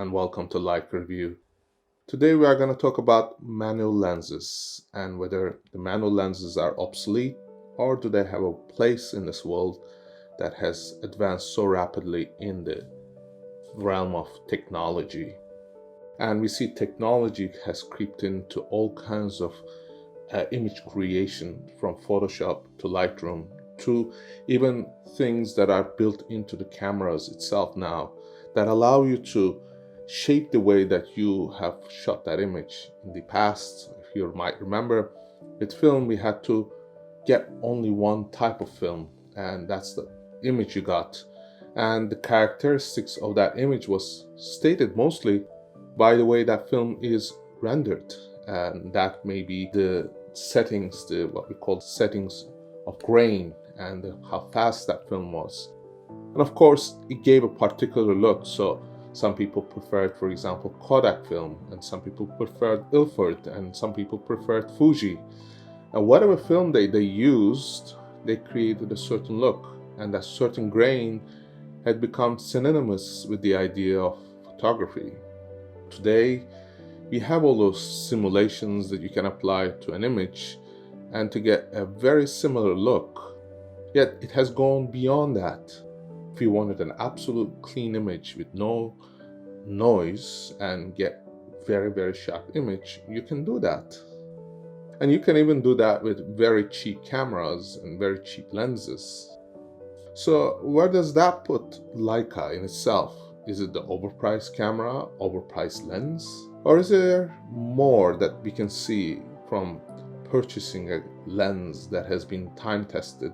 and welcome to Leica Review. Today we are going to talk about manual lenses and whether the manual lenses are obsolete or do they have a place in this world that has advanced so rapidly in the realm of technology. And we see technology has creeped into all kinds of image creation, from Photoshop to Lightroom to even things that are built into the cameras itself now that allow you to shape the way that you have shot that image. In the past, if you might remember, with film we had to get only one type of film, and that's the image you got, and the characteristics of that image was stated mostly by the way that film is rendered, and that may be the settings, what we call settings of grain, and how fast that film was. And of course it gave a particular look, so some people preferred, for example, Kodak film, and some people preferred Ilford, and some people preferred Fuji. And whatever film they used, they created a certain look, and that certain grain had become synonymous with the idea of photography. Today we have all those simulations that you can apply to an image and to get a very similar look, yet it has gone beyond that. If you wanted an absolute clean image with no noise and get very sharp image, you can do that. And you can even do that with very cheap cameras and very cheap lenses. So where does that put Leica in itself? Is it the overpriced camera, overpriced lens? Or is there more that we can see from purchasing a lens that has been time tested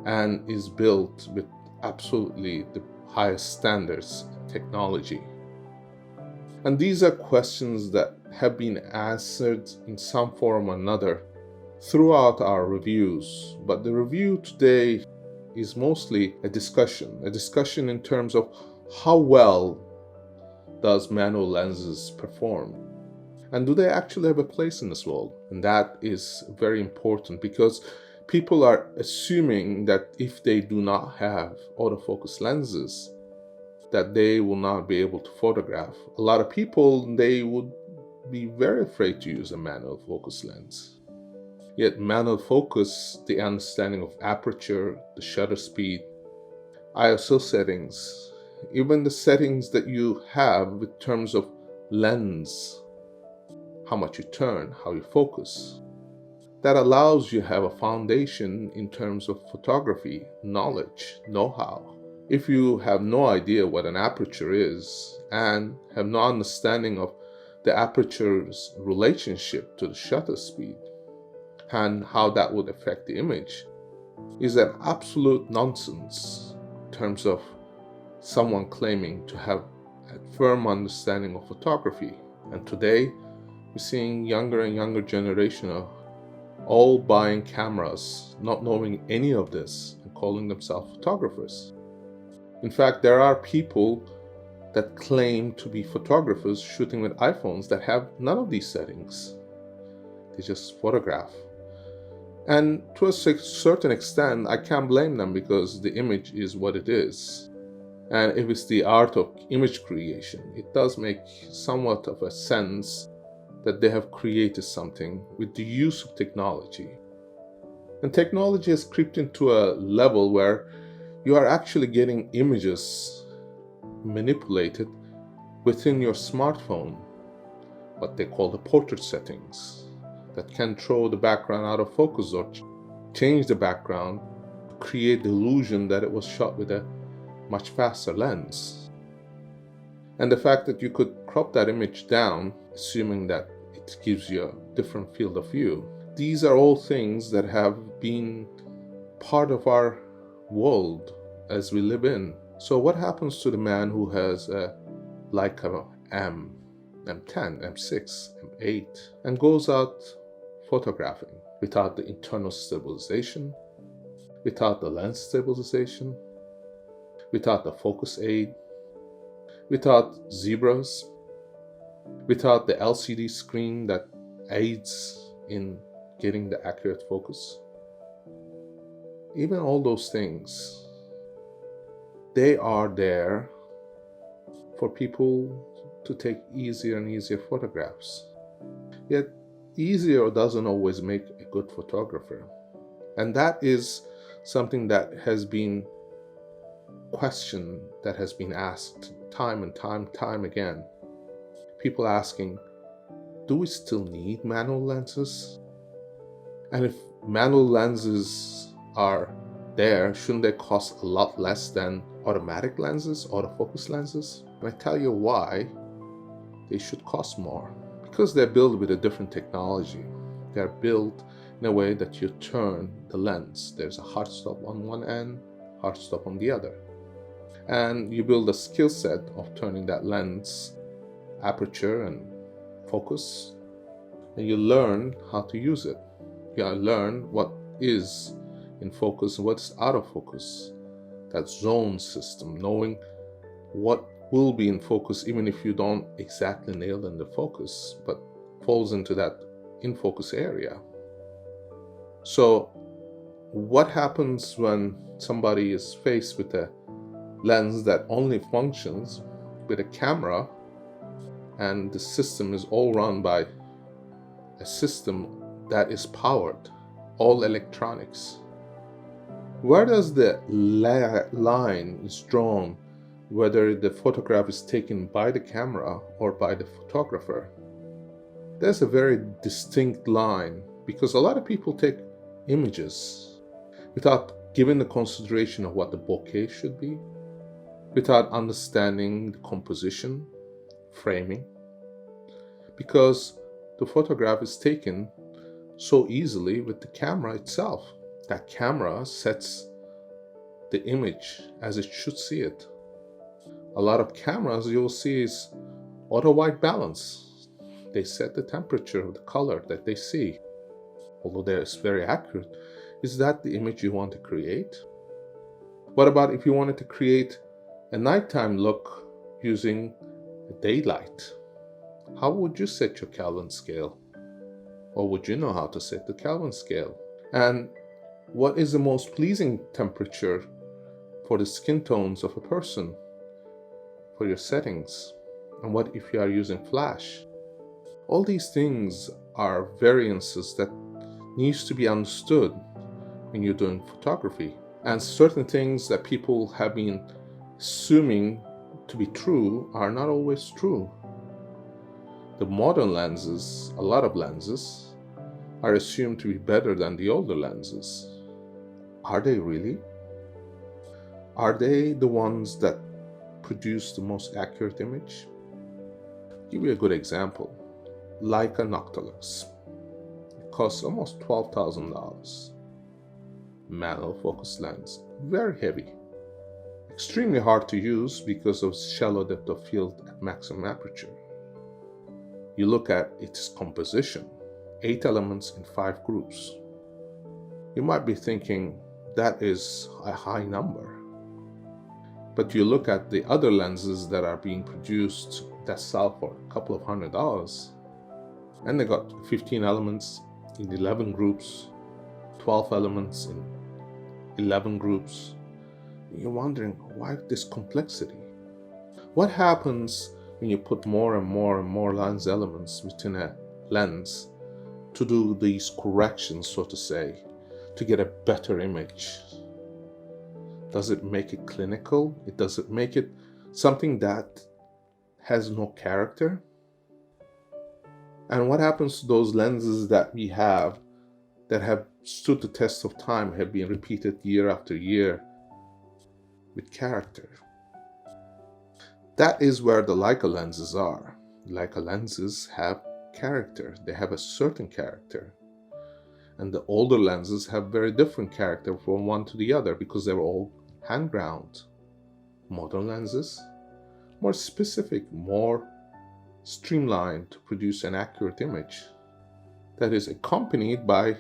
and is built with absolutely the highest standards in technology? And these are questions that have been answered in some form or another throughout our reviews. But the review today is mostly a discussion in terms of how well does manual lenses perform, and do they actually have a place in this world? And that is very important, because people are assuming that if they do not have autofocus lenses, that they will not be able to photograph. A lot of people, they would be very afraid to use a manual focus lens. Yet manual focus, the understanding of aperture, the shutter speed, ISO settings, even the settings that you have with terms of lens, how much you turn, how you focus, that allows you to have a foundation in terms of photography, knowledge, know-how. If you have no idea what an aperture is and have no understanding of the aperture's relationship to the shutter speed and how that would affect the image, is an absolute nonsense in terms of someone claiming to have a firm understanding of photography. And today we're seeing younger and younger generation of all buying cameras, not knowing any of this, and calling themselves photographers. In fact, there are people that claim to be photographers shooting with iPhones that have none of these settings. They just photograph. And to a certain extent, I can't blame them, because the image is what it is. And if it's the art of image creation, it does make somewhat of a sense that they have created something with the use of technology. And technology has creeped into a level where you are actually getting images manipulated within your smartphone, what they call the portrait settings, that can throw the background out of focus or change the background to create the illusion that it was shot with a much faster lens. And the fact that you could crop that image down, assuming that it gives you a different field of view, these are all things that have been part of our world as we live in. So what happens to the man who has a Leica M, M10, M6, M8 and goes out photographing without the internal stabilization, without the lens stabilization, without the focus aid, without zebras, without the LCD screen that aids in getting the accurate focus? Even all those things, they are there for people to take easier and easier photographs. Yet, easier doesn't always make a good photographer. And that is something that has been questioned, that has been asked time and time again. People asking, do we still need manual lenses? And if manual lenses are there, shouldn't they cost a lot less than automatic lenses, autofocus lenses? And I tell you why they should cost more. Because they're built with a different technology. They're built in a way that you turn the lens. There's a hard stop on one end, hard stop on the other. And you build a skill set of turning that lens aperture and focus, and you learn how to use it. You learn what is in focus and what's out of focus. That zone system, knowing what will be in focus even if you don't exactly nail in the focus, but falls into that in focus area. So what happens when somebody is faced with a lens that only functions with a camera, and the system is all run by a system that is powered, all electronics? Where does the line is drawn, whether the photograph is taken by the camera or by the photographer? There's a very distinct line, because a lot of people take images without giving the consideration of what the bokeh should be, without understanding the composition, framing, because the photograph is taken so easily with the camera itself. That camera sets the image as it should see it. A lot of cameras you'll see is auto white balance. They set the temperature of the color that they see. Although they're very accurate, is that the image you want to create? What about if you wanted to create a nighttime look using daylight? How would you set your Kelvin scale? Or would you know how to set the Kelvin scale? And what is the most pleasing temperature for the skin tones of a person for your settings? And what if you are using flash? All these things are variances that needs to be understood when you're doing photography. And certain things that people have been assuming to be true are not always true. The modern lenses, a lot of lenses, are assumed to be better than the older lenses. Are they really? Are they the ones that produce the most accurate image? I'll give you a good example. Leica Noctilux. It costs almost $12,000. Manual focus lens. Very heavy. Extremely hard to use because of shallow depth of field at maximum aperture. You look at its composition. 8 elements in 5 groups. You might be thinking that is a high number. But you look at the other lenses that are being produced that sell for a couple of $100, and they got 15 elements in 11 groups, 12 elements in 11 groups. You're wondering, why this complexity? What happens when you put more and more lens elements within a lens to do these corrections, so to say, to get a better image? Does it make it clinical? Does it make it something that has no character? And what happens to those lenses that we have that have stood the test of time, have been repeated year after year with character? That is where the Leica lenses are. Leica lenses have character. They have a certain character. And the older lenses have very different character from one to the other because they were all hand ground. Modern lenses, more specific, more streamlined to produce an accurate image that is accompanied by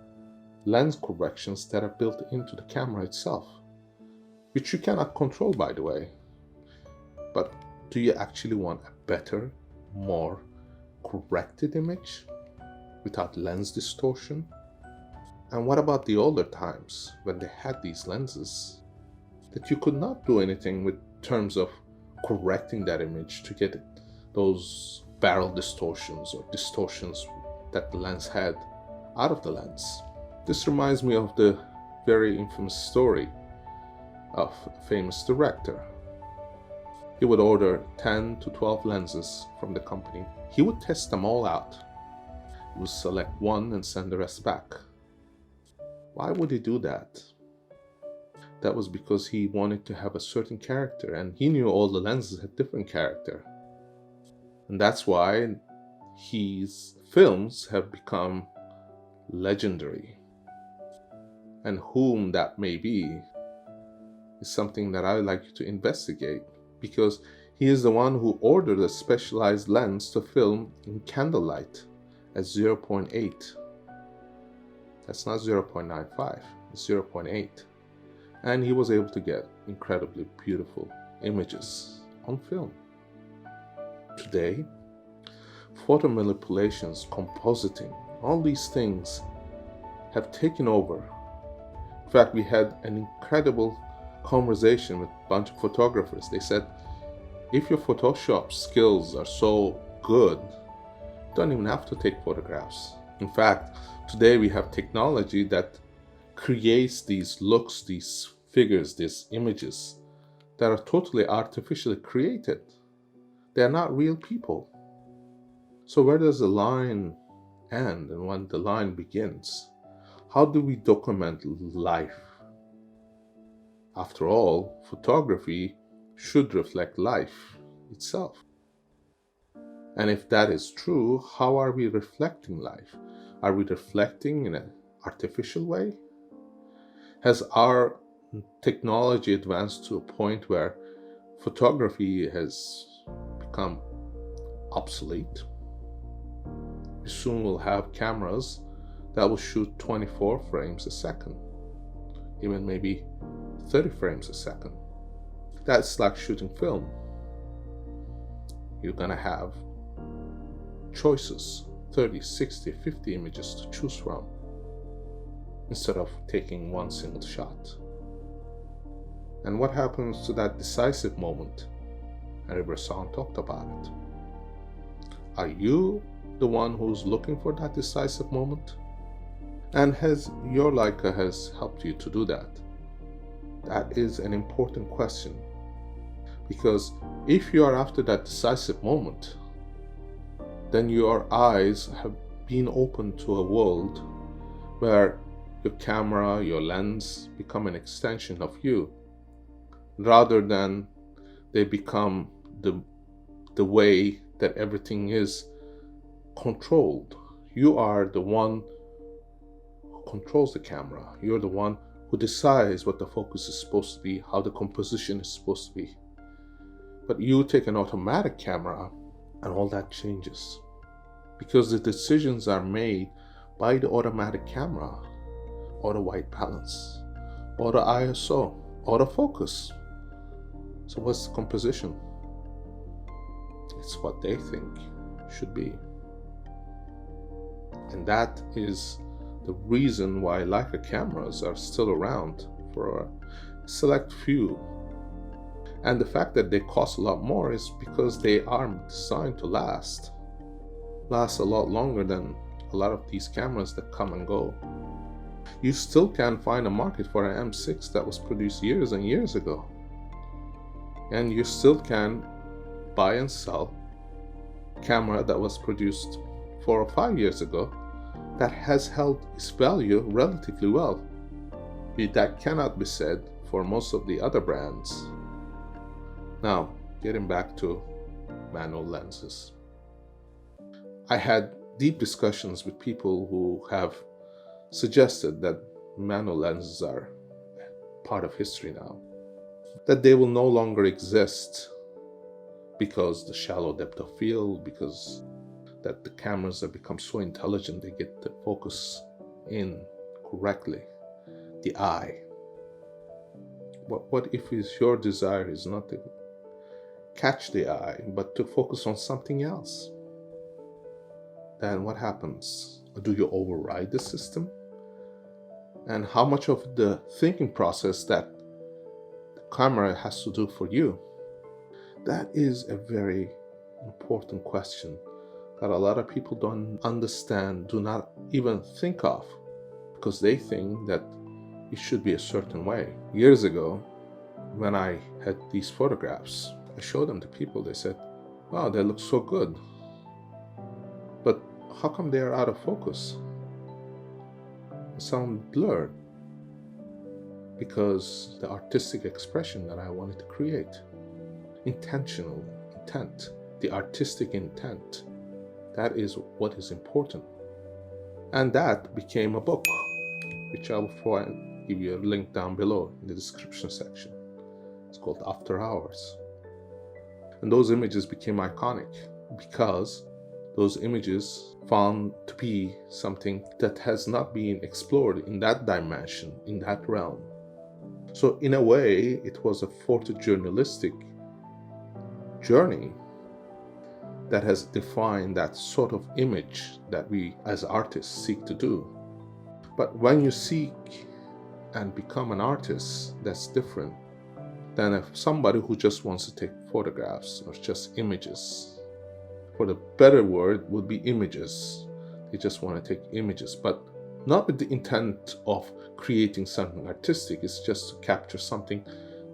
lens corrections that are built into the camera itself, which you cannot control, by the way. But do you actually want a better, more corrected image without lens distortion? And what about the older times when they had these lenses that you could not do anything with terms of correcting that image to get it those barrel distortions or distortions that the lens had out of the lens. This reminds me of the very infamous story of a famous director. He would order 10 to 12 lenses from the company. He would test them all out. He would select one and send the rest back. Why would he do that? That was because he wanted to have a certain character, and he knew all the lenses had different character. And that's why his films have become legendary. And whom that may be is something that I would like you to investigate, because he is the one who ordered a specialized lens to film in candlelight at 0.8. That's not 0.95, it's 0.8. And he was able to get incredibly beautiful images on film. Today, photo manipulations, compositing, all these things have taken over. In fact, we had an incredible conversation with a bunch of photographers. They said, if your Photoshop skills are so good, you don't even have to take photographs. In fact, today we have technology that creates these looks, these figures, these images that are totally artificially created. They are not real people. So where does the line end and when the line begins? How do we document life? After all, photography should reflect life itself. And if that is true, how are we reflecting life? Are we reflecting in an artificial way? Has our technology advanced to a point where photography has become obsolete? We soon will have cameras that will shoot 24 frames a second, even maybe 30 frames a second. That's like shooting film. You're gonna have choices, 30, 60, 50 images to choose from, instead of taking one single shot. And what happens to that decisive moment? And River Song talked about it. Are you the one who's looking for that decisive moment? And has your Leica has helped you to do that? That is an important question. Because if you are after that decisive moment, then your eyes have been opened to a world where your camera, your lens become an extension of you, rather than they become the way that everything is controlled. You are the one who controls the camera. You're the one who decides what the focus is supposed to be, how the composition is supposed to be. But you take an automatic camera and all that changes, because the decisions are made by the automatic camera. Auto white balance, auto ISO, autofocus. So what's the composition? It's what they think should be. And that is the reason why Leica cameras are still around for a select few. And the fact that they cost a lot more is because they are designed to last a lot longer than a lot of these cameras that come and go. You still can find a market for an M6 that was produced years and years ago. And you still can buy and sell a camera that was produced 4 or 5 years ago that has held its value relatively well. That cannot be said for most of the other brands. Now, getting back to manual lenses. I had deep discussions with people who have suggested that manual lenses are part of history now, that they will no longer exist because the shallow depth of field, because that the cameras have become so intelligent they get the focus in correctly, the eye. What if your desire is not to catch the eye but to focus on something else? Then what happens? Do you override the system? And how much of the thinking process that the camera has to do for you? That is a very important question that a lot of people don't understand, do not even think of, because they think that it should be a certain way. Years ago, when I had these photographs, I showed them to people. They said, wow, they look so good. But how come they are out of focus? They sound blurred. Because the artistic expression that I wanted to create, intentional intent, the artistic intent, that is what is important. And that became a book, which I will give you a link down below in the description section. It's called After Hours. And those images became iconic because those images found to be something that has not been explored in that dimension, in that realm. So in a way, it was a photojournalistic journey that has defined that sort of image that we as artists seek to do. But when you seek and become an artist, that's different than if somebody who just wants to take photographs or just images. For the better word would be images. They just want to take images, but not with the intent of creating something artistic. It's just to capture something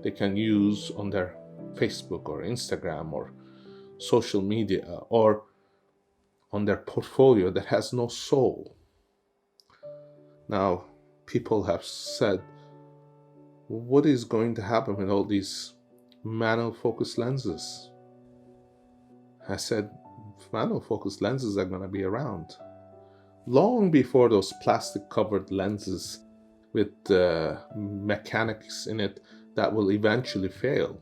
they can use on their Facebook or Instagram or social media or on their portfolio that has no soul. Now, people have said, what is going to happen with all these manual focus lenses? I said, manual focus lenses are going to be around long before those plastic covered lenses with mechanics in it that will eventually fail.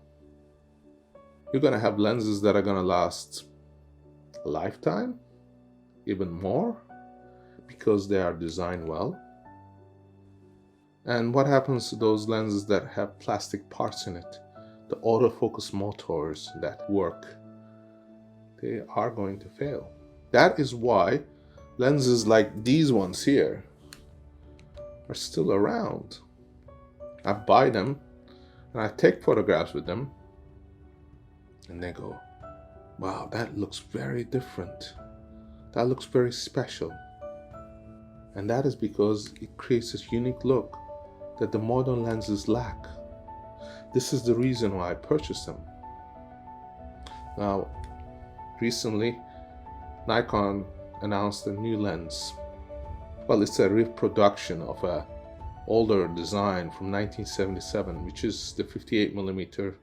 You're going to have lenses that are going to last a lifetime, even more, because they are designed well. And what happens to those lenses that have plastic parts in it? The autofocus motors that work, they are going to fail. That is why lenses like these ones here are still around. I buy them and I take photographs with them and they go, wow, that looks very different. That looks very special. And that is because it creates this unique look that the modern lenses lack. This is the reason why I purchased them. Now, recently, Nikon announced a new lens. Well, it's a reproduction of an older design from 1977, which is the 58mm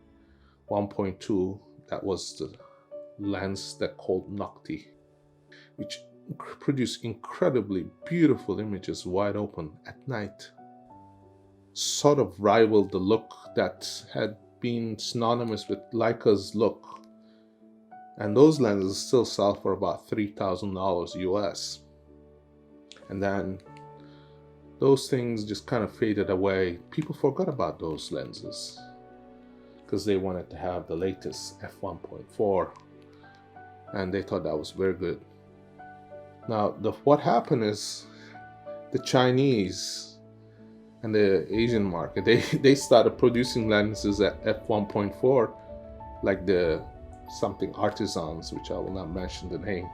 1.2. That was the lens that called Nocti, which produced incredibly beautiful images wide open at night. Sort of rivaled the look that had been synonymous with Leica's look. And those lenses still sell for about $3,000 US. And then those things just kind of faded away. People forgot about those lenses because they wanted to have the latest f1.4 and they thought that was very good. Now, what happened is the Chinese and the Asian market, they started producing lenses at f1.4, like the something artisans, which I will not mention the name.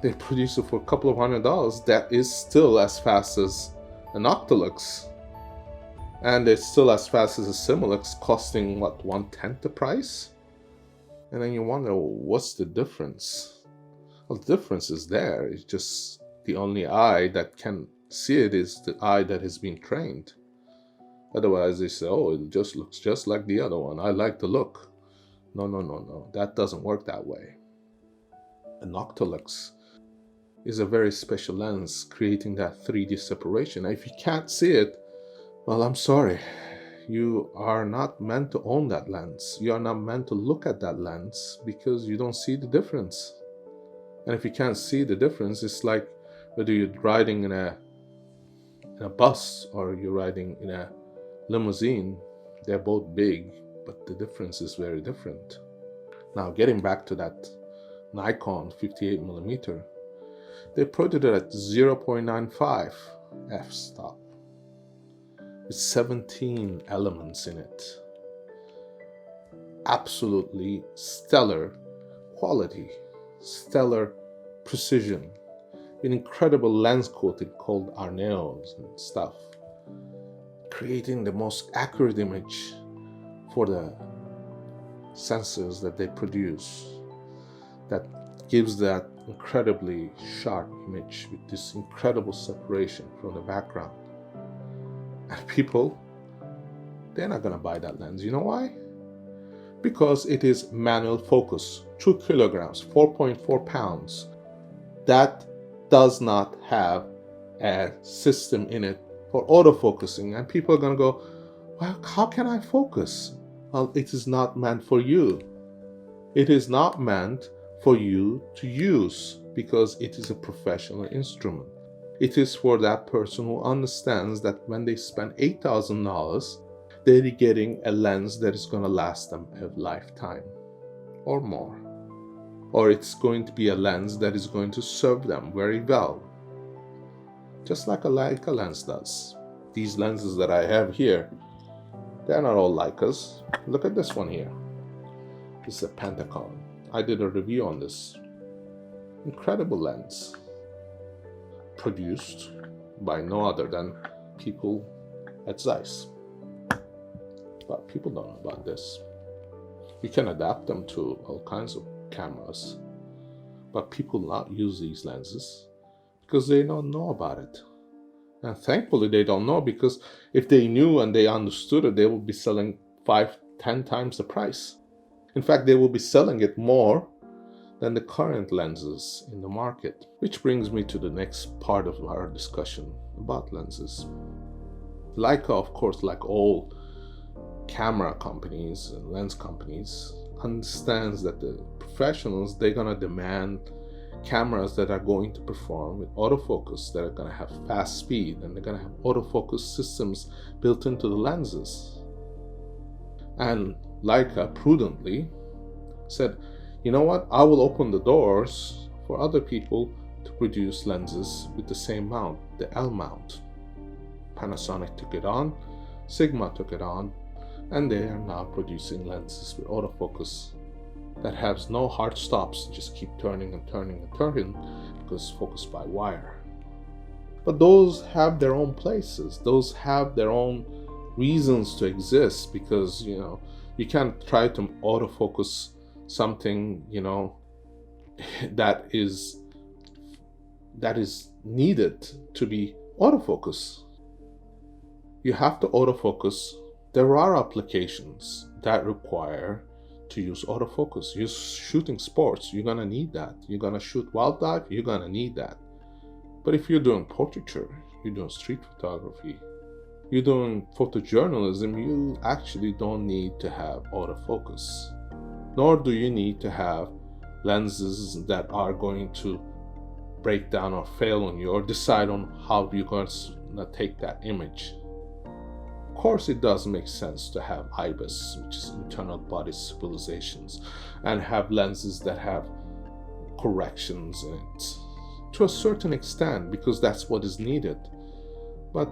They produce it for a couple of $100. That is still as fast as an Octolux, and it's still as fast as a Similux, costing what, 1/10 the price. And then you wonder, what's the difference? Well, the difference is there. It's just the only eye that can see it is the eye that has been trained. Otherwise they say, oh, it just looks just like the other one, I like the look. No, that doesn't work that way. An Octolux is a very special lens, creating that 3D separation. If you can't see it, well, I'm sorry, you are not meant to own that lens. You are not meant to look at that lens because you don't see the difference. And if you can't see the difference, it's like whether you're riding in a bus or you're riding in a limousine. They're both big, but the difference is very different. Now, getting back to that Nikon 58mm, they put it at 0.95 f-stop with 17 elements in it. Absolutely stellar quality, stellar precision, an incredible lens coating called arneos and stuff, creating the most accurate image for the sensors that they produce that gives that incredibly sharp image with this incredible separation from the background. And people, they're not gonna buy that lens. You know why? Because it is manual focus, 2 kilograms, 4.4 pounds. That does not have a system in it for autofocusing. And people are gonna go, well, how can I focus? Well, it is not meant for you. It is not meant for you to use because it is a professional instrument. It is for that person who understands that when they spend $8,000, they're getting a lens that is going to last them a lifetime or more. Or it's going to be a lens that is going to serve them very well. Just like a Leica lens does. These lenses that I have here, they're not all Leicas. Look at this one here. This is a Pentagon. I did a review on this. Incredible lens. Produced by no other than people at Zeiss. But people don't know about this. You can adapt them to all kinds of cameras. But people not use these lenses because they don't know about it. And thankfully they don't know, because if they knew and they understood it, they would be selling 5-10 times the price. In fact, they will be selling it more than the current lenses in the market. Which brings me to the next part of our discussion about lenses. Leica, of course, like all camera companies and lens companies, understands that the professionals, they're gonna demand cameras that are going to perform with autofocus, that are gonna have fast speed, and they're gonna have autofocus systems built into the lenses. And Leica prudently said, you know what, I will open the doors for other people to produce lenses with the same mount, the L mount. Panasonic took it on, Sigma took it on, and they are now producing lenses with autofocus that has no hard stops, just keep turning and turning and turning because it's focused by wire. But those have their own places, those have their own reasons to exist, because you can't try to autofocus something that is needed to be autofocus. You have to autofocus. There are applications that require to use autofocus. You're shooting sports, you're gonna need that. You're gonna shoot wildlife, you're gonna need that. But if you're doing portraiture, you're doing street photography, you're doing photojournalism, you actually don't need to have autofocus. Nor do you need to have lenses that are going to break down or fail on you or decide on how you're going to take that image. Of course, it does make sense to have IBIS, which is internal body stabilizations, and have lenses that have corrections in it to a certain extent, because that's what is needed. But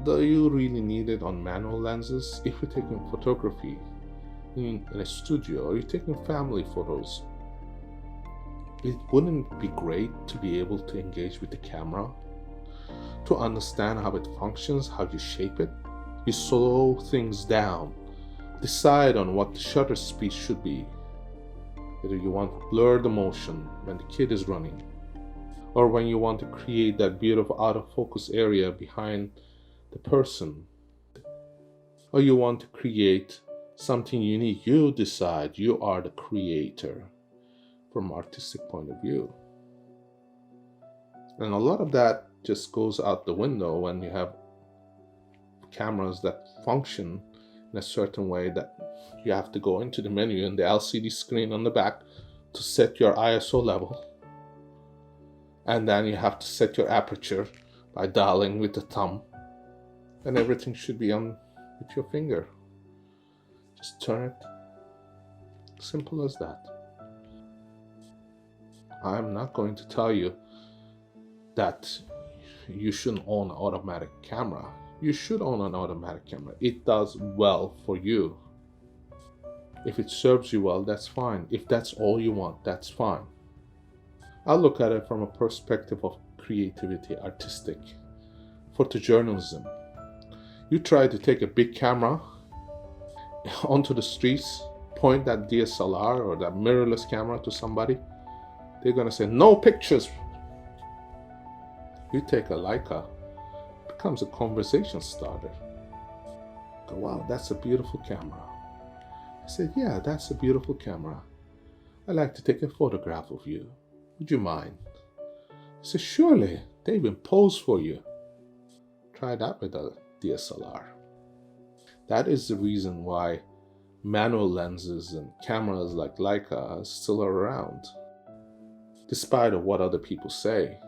do you really need it on manual lenses? If you're taking photography in a studio or you're taking family photos, it wouldn't be great to be able to engage with the camera, to understand how it functions, how you shape it. You slow things down, decide on what the shutter speed should be, whether you want to blur the motion when the kid is running, or when you want to create that beautiful out of focus area behind the person, or you want to create something unique. You decide. You are the creator from artistic point of view. And a lot of that just goes out the window when you have cameras that function in a certain way, that you have to go into the menu and the LCD screen on the back to set your ISO level, and then you have to set your aperture by dialing with the thumb, and everything should be on with your finger. Just turn it. Simple as that. I'm not going to tell you that you shouldn't own an automatic camera. You should own an automatic camera. It does well for you. If it serves you well, that's fine. If that's all you want, that's fine. I look at it from a perspective of creativity, artistic, photojournalism. You try to take a big camera onto the streets, point that DSLR or that mirrorless camera to somebody, they're gonna say, no pictures. You take a Leica, it becomes a conversation starter. Go, wow, that's a beautiful camera. I said, yeah, that's a beautiful camera. I'd like to take a photograph of you. Would you mind? I said, surely, they even pose for you. Try that with a DSLR. That is the reason why manual lenses and cameras like Leica are still around, despite of what other people say.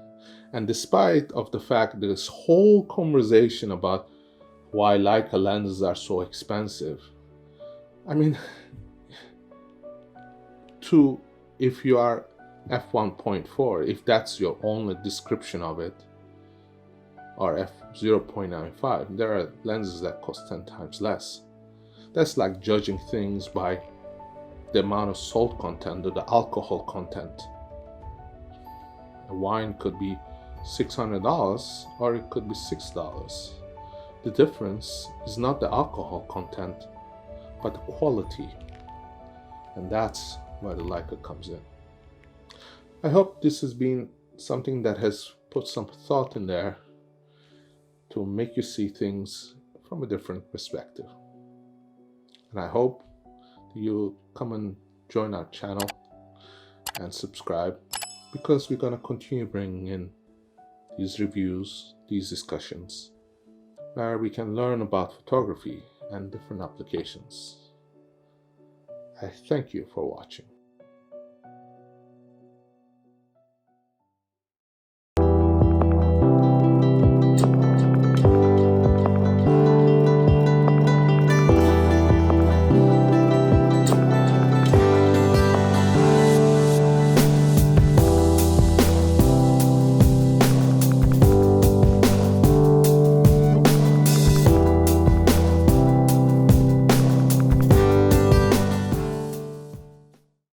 And despite of the fact that this whole conversation about why Leica lenses are so expensive. I mean, if you are f1.4, if that's your only description of it, or f0.95, there are lenses that cost 10 times less. That's like judging things by the amount of salt content or the alcohol content. A wine could be $600 or it could be $6. The difference is not the alcohol content, but the quality. And that's where the Leica comes in. I hope this has been something that has put some thought in there to make you see things from a different perspective. And I hope you come and join our channel and subscribe, because we're going to continue bringing in these reviews, these discussions, where we can learn about photography and different applications. I thank you for watching.